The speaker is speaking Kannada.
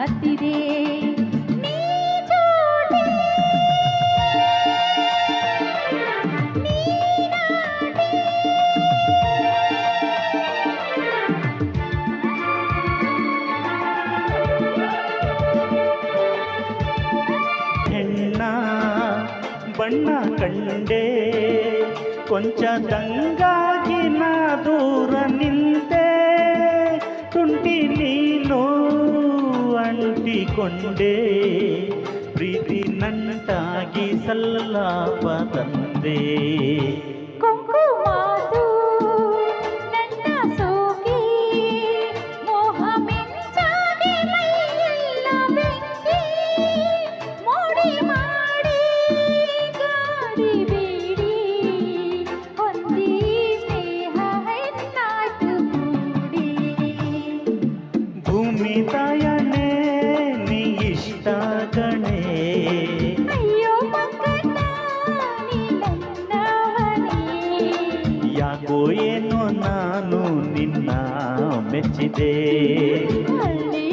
ಹತ್ತಿದೆ ನೀ ಜೋಡಿ ಹೆಣ್ಣ ಬಣ್ಣ ಕಂಡೆ ಕೊಂಚ ದಂಗಾಗಿ ನಾ ದೂರ ನಿಂತೆ ತುಂಟಿ ನೀನು ಅಂಟಿಕೊಂಡೆ ಪ್ರೀತಿ ನಂಟಾಗಿ ಸಲ್ಲಾಪ ತಂದೆ ಕುಂಕುಮಾದು ನನ್ನ ಸೋಗಿ ಮೋಹ ಮಿಂಚಾಗಿ ಮೈಯೆಲ್ಲ ಬೆಂಕಿ ಮೋಡಿ ಮಾಡಿ ಗಾಡಿ ಬೀಡಿ ಹೊಂದಿ ಸ್ನೇಹ ಹೆಣ್ಣಾಯ್ತು ಕೂಡಿ ಭೂಮಿ ತಾಯಣೆ ನೀ ಇಷ್ಟ ಗಣೆ ಅಯ್ಯೋ ಮಕ್ಕಣ್ಣ ನೀ ನನ್ನವನೇ ಯಾಕೋ ಏನೋ ನಾನು ನಿನ್ನ ಮೆಚ್ಚಿದೆ ಹಳ್ಳಿ